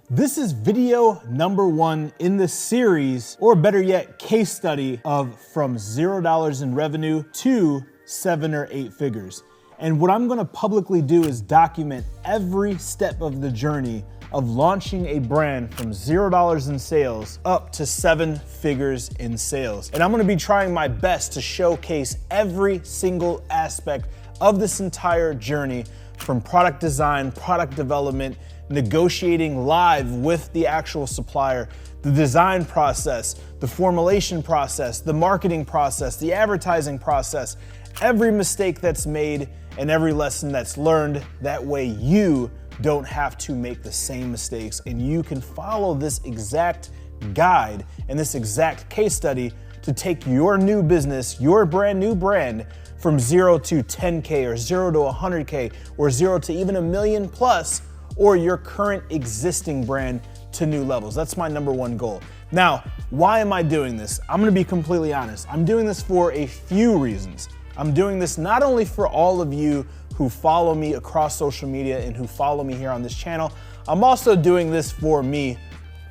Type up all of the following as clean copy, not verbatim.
This is video number 1 in the series, or better yet, case study of from $0 in revenue to 7 or 8 figures. And what I'm gonna publicly do is document every step of the journey of launching a brand from $0 in sales up to 7 figures in sales. And I'm gonna be trying my best to showcase every single aspect of this entire journey, from product design, product development, negotiating live with the actual supplier, the design process, the formulation process, the marketing process, the advertising process, every mistake that's made and every lesson that's learned. That way you don't have to make the same mistakes and you can follow this exact guide and this exact case study to take your new business, your brand new brand, from 0 to 10K or 0 to 100K or 0 to even $1 million plus, or your current existing brand to new levels. That's my number 1 goal. Now, why am I doing this? I'm gonna be completely honest. I'm doing this for a few reasons. I'm doing this not only for all of you who follow me across social media and who follow me here on this channel, I'm also doing this for me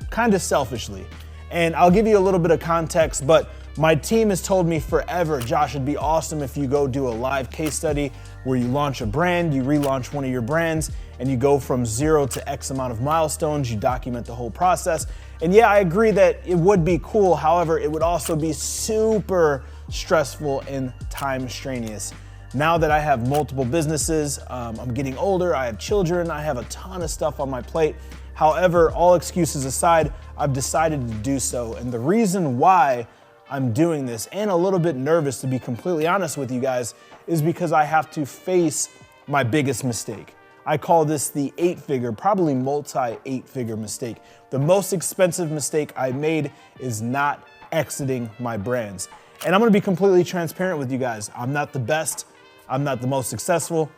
kind of selfishly. And I'll give you a little bit of context, but my team has told me forever, Josh, it'd be awesome if you go do a live case study where you launch a brand, you relaunch one of your brands, and you go from 0 to X amount of milestones, you document the whole process. And yeah, I agree that it would be cool. However, it would also be super stressful and time strenuous. Now that I have multiple businesses, I'm getting older, I have children, I have a ton of stuff on my plate. However, all excuses aside, I've decided to do so. And the reason why I'm doing this, and a little bit nervous to be completely honest with you guys, is because I have to face my biggest mistake. I call this the 8-figure, probably multi-8-figure mistake. The most expensive mistake I made is not exiting my brands. And I'm gonna be completely transparent with you guys. I'm not the best, I'm not the most successful.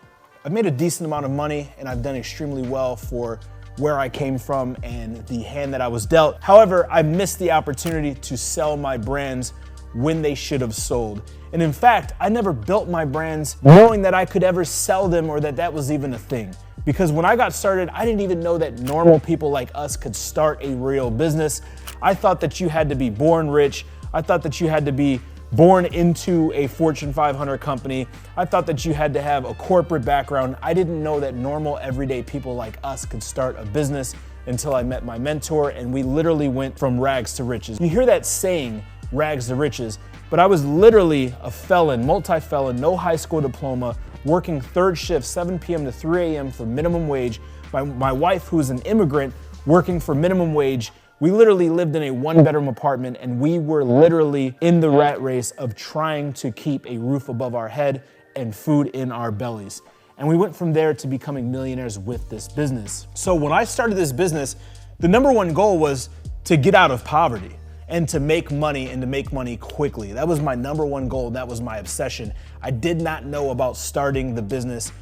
I've made a decent amount of money and I've done extremely well for where I came from and the hand that I was dealt. However, I missed the opportunity to sell my brands when they should have sold. And in fact, I never built my brands knowing that I could ever sell them or that that was even a thing. Because when I got started, I didn't even know that normal people like us could start a real business. I thought that you had to be born rich. I thought that you had to be born into a Fortune 500 company. I thought that you had to have a corporate background. I didn't know that normal everyday people like us could start a business until I met my mentor and we literally went from rags to riches. You hear that saying, rags to riches, but I was literally a felon, multi-felon, no high school diploma, working 3rd shift, 7 p.m. to 3 a.m. for minimum wage. My wife, who is an immigrant, working for minimum wage. We literally lived in a 1-bedroom apartment and we were literally in the rat race of trying to keep a roof above our head and food in our bellies. And we went from there to becoming millionaires with this business. So when I started this business, the number 1 goal was to get out of poverty and to make money and to make money quickly. That was my number 1 goal. That was my obsession. I did not know about starting the business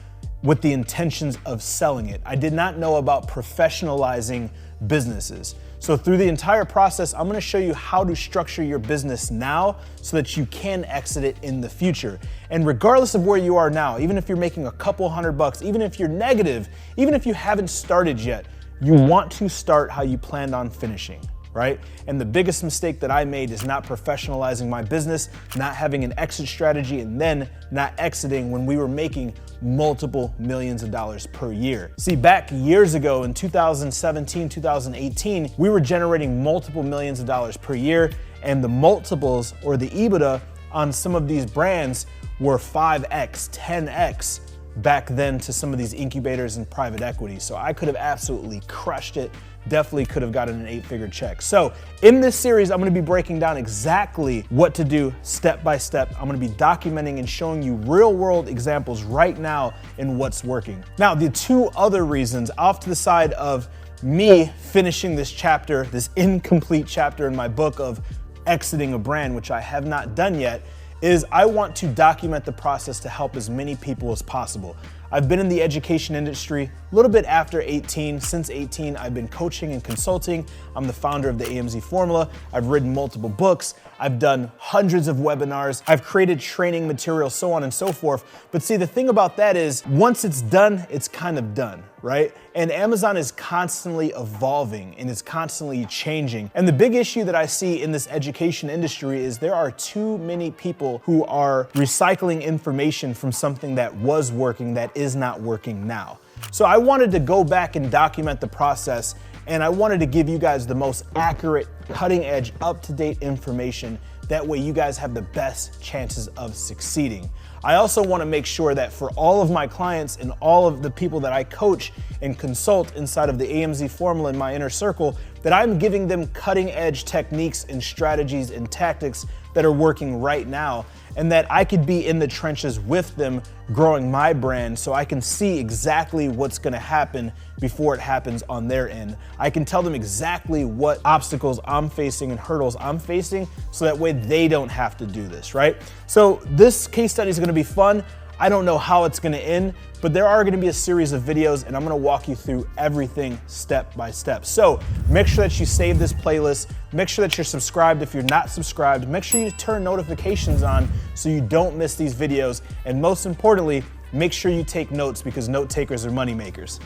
with the intentions of selling it. I did not know about professionalizing businesses. So through the entire process, I'm gonna show you how to structure your business now so that you can exit it in the future. And regardless of where you are now, even if you're making a couple $100, even if you're negative, even if you haven't started yet, you want to start how you planned on finishing, right? And the biggest mistake that I made is not professionalizing my business, not having an exit strategy, and then not exiting when we were making multiple millions of dollars per year. See, back years ago in 2017, 2018, we were generating multiple millions of dollars per year, and the multiples or the EBITDA on some of these brands were 5x, 10x back then to some of these incubators and private equity. So I could have absolutely crushed it. Definitely could have gotten an 8-figure check. So in this series, I'm gonna be breaking down exactly what to do step by step. I'm gonna be documenting and showing you real world examples right now in what's working. Now, the 2 other reasons off to the side of me finishing this chapter, this incomplete chapter in my book of exiting a brand, which I have not done yet, is I want to document the process to help as many people as possible. I've been in the education industry a little bit after 18. Since 18, I've been coaching and consulting. I'm the founder of the AMZ Formula. I've written multiple books. I've done hundreds of webinars. I've created training materials, so on and so forth. But see, the thing about that is once it's done, it's kind of done, right? And Amazon is constantly evolving and it's constantly changing. And the big issue that I see in this education industry is there are too many people who are recycling information from something that was working that is not working now. So I wanted to go back and document the process, and I wanted to give you guys the most accurate, cutting edge, up-to-date information. That way you guys have the best chances of succeeding. I also want to make sure that for all of my clients and all of the people that I coach and consult inside of the AMZ formula in my inner circle, that I'm giving them cutting edge techniques and strategies and tactics that are working right now, and that I could be in the trenches with them growing my brand so I can see exactly what's gonna happen before it happens on their end. I can tell them exactly what obstacles I'm facing and hurdles I'm facing so that way they don't have to do this, right? So this case study is gonna be fun. I don't know how it's gonna end, but there are gonna be a series of videos and I'm gonna walk you through everything step by step. So make sure that you save this playlist, make sure that you're subscribed if you're not subscribed, make sure you turn notifications on so you don't miss these videos, and most importantly, make sure you take notes because note takers are money makers.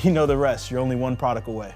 You know the rest, you're only one product away.